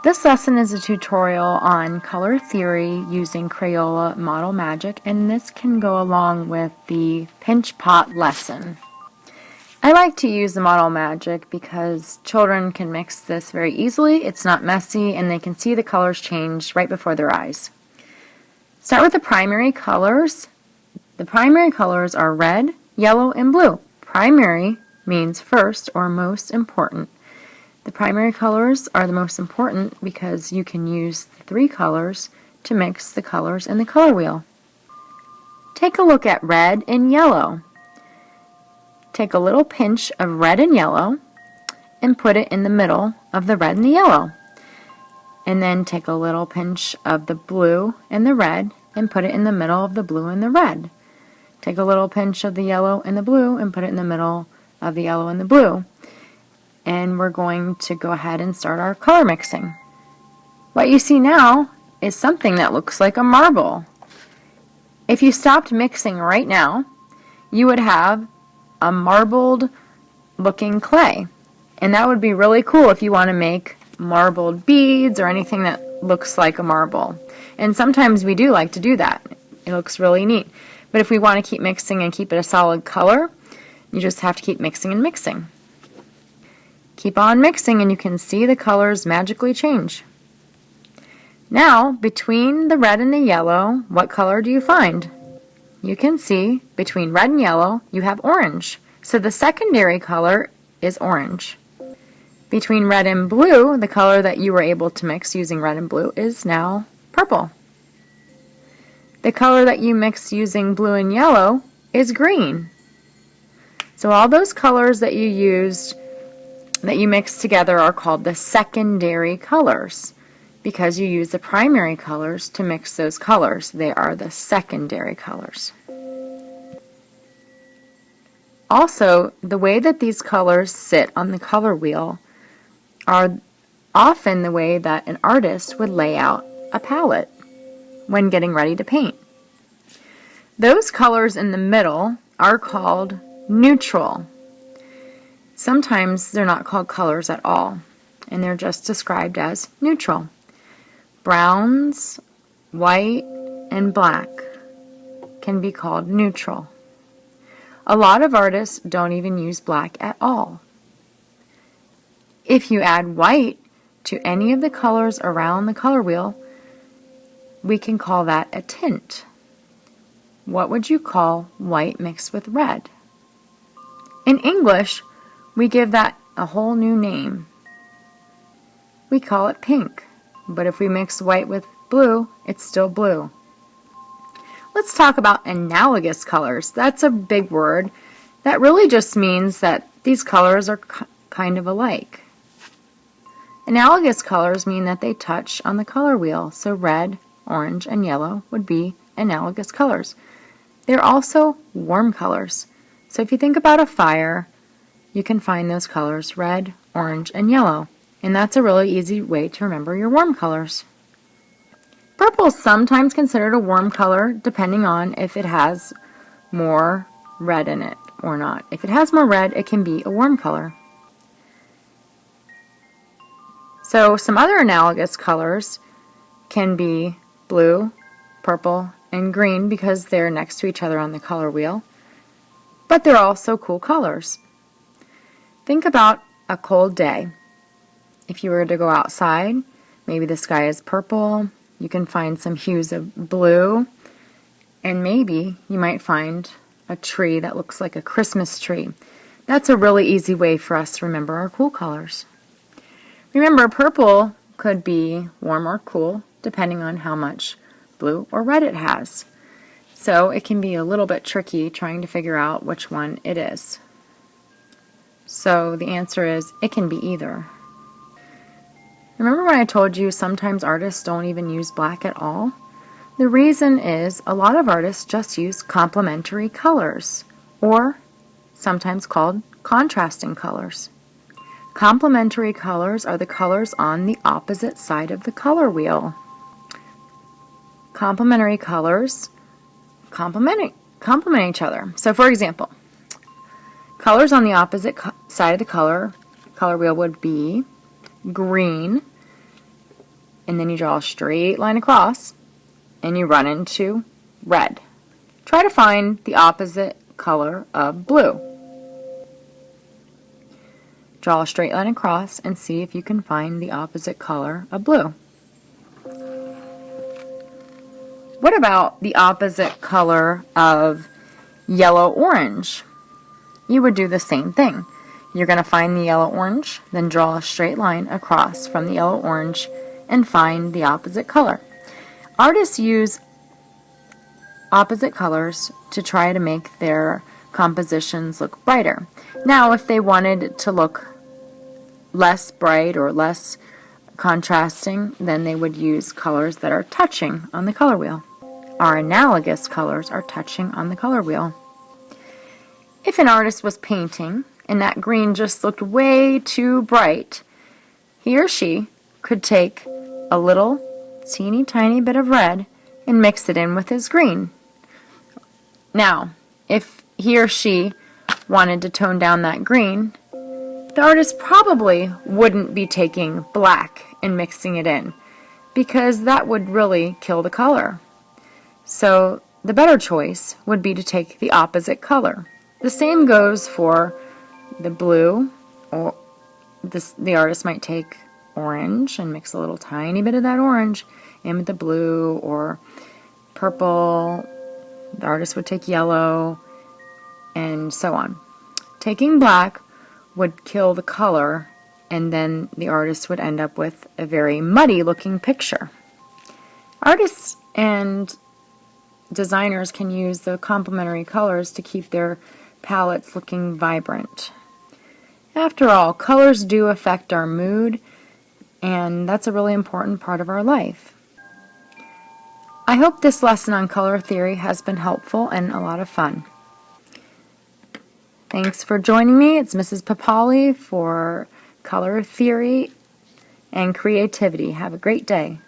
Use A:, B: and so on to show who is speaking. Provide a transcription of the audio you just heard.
A: This lesson is a tutorial on color theory using Crayola Model Magic, and this can go along with the Pinch Pot lesson. I like to use the Model Magic because children can mix this very easily, it's not messy, and they can see the colors change right before their eyes. Start with the primary colors. The primary colors are red, yellow, and blue. Primary means first or most important. The primary colors are the most important because you can use the three colors to mix the colors in the color wheel. Take a look at red and yellow. Take a little pinch of red and yellow and put it in the middle of the red and the yellow. And then take a little pinch of the blue and the red and put it in the middle of the blue and the red. Take a little pinch of the yellow and the blue and put it in the middle of the yellow and the blue. And we're going to go ahead and start our color mixing. What you see now is something that looks like a marble. If you stopped mixing right now, you would have a marbled looking clay. And that would be really cool if you want to make marbled beads or anything that looks like a marble. And sometimes we do like to do that. It looks really neat. But if we want to keep mixing and keep it a solid color, you just have to keep mixing and mixing. Keep on mixing and you can see the colors magically change. Now, between the red and the yellow, what color do you find? You can see between red and yellow, you have orange. So the secondary color is orange. Between red and blue, the color that you were able to mix using red and blue is now purple. The color that you mixed using blue and yellow is green. So all those colors that you used, that you mixed together, are called the secondary colors because you use the primary colors to mix those colors. They are the secondary colors. Also, the way that these colors sit on the color wheel are often the way that an artist would lay out a palette when getting ready to paint. Those colors in the middle are called neutral. Sometimes they're not called colors at all, and they're just described as neutral. Browns, white, and black can be called neutral. A lot of artists don't even use black at all. If you add white to any of the colors around the color wheel, we can call that a tint. What would you call white mixed with red? In English, we give that a whole new name. We call it pink, but if we mix white with blue, it's still blue. Let's talk about analogous colors. That's a big word. That really just means that these colors are kind of alike. Analogous colors mean that they touch on the color wheel, so red, orange, and yellow would be analogous colors. They're also warm colors. So if you think about a fire, you can find those colors red, orange, and yellow. And that's a really easy way to remember your warm colors. Purple is sometimes considered a warm color depending on if it has more red in it or not. If it has more red, it can be a warm color. So some other analogous colors can be blue, purple, and green because they're next to each other on the color wheel. But they're also cool colors. Think about a cold day. If you were to go outside, maybe the sky is purple, you can find some hues of blue, and maybe you might find a tree that looks like a Christmas tree. That's a really easy way for us to remember our cool colors. Remember, purple could be warm or cool depending on how much blue or red it has. So it can be a little bit tricky trying to figure out which one it is. So the answer is it can be either. Remember when I told you sometimes artists don't even use black at all? The reason is a lot of artists just use complementary colors, or sometimes called contrasting colors. Complementary colors are the colors on the opposite side of the color wheel. Complementary colors complement each other. So for example, colors on the opposite side of the color wheel would be green, and then you draw a straight line across, and you run into red. Try to find the opposite color of blue. Draw a straight line across and see if you can find the opposite color of blue. What about the opposite color of yellow-orange? You would do the same thing. You're going to find the yellow-orange, then draw a straight line across from the yellow-orange and find the opposite color. Artists use opposite colors to try to make their compositions look brighter. Now, if they wanted it to look less bright or less contrasting, then they would use colors that are touching on the color wheel. Our analogous colors are touching on the color wheel. If an artist was painting and that green just looked way too bright, he or she could take a little teeny tiny bit of red and mix it in with his green. Now, if he or she wanted to tone down that green, the artist probably wouldn't be taking black and mixing it in, because that would really kill the color. So the better choice would be to take the opposite color. The same goes for the blue, or the artist might take orange and mix a little tiny bit of that orange in with the blue, or purple. The artist would take yellow, and so on. Taking black would kill the color, and then the artist would end up with a very muddy looking picture. Artists and designers can use the complementary colors to keep their palettes looking vibrant. After all, colors do affect our mood, and that's a really important part of our life. I hope this lesson on color theory has been helpful and a lot of fun. Thanks for joining me. It's Mrs. Papali for Color Theory and Creativity. Have a great day.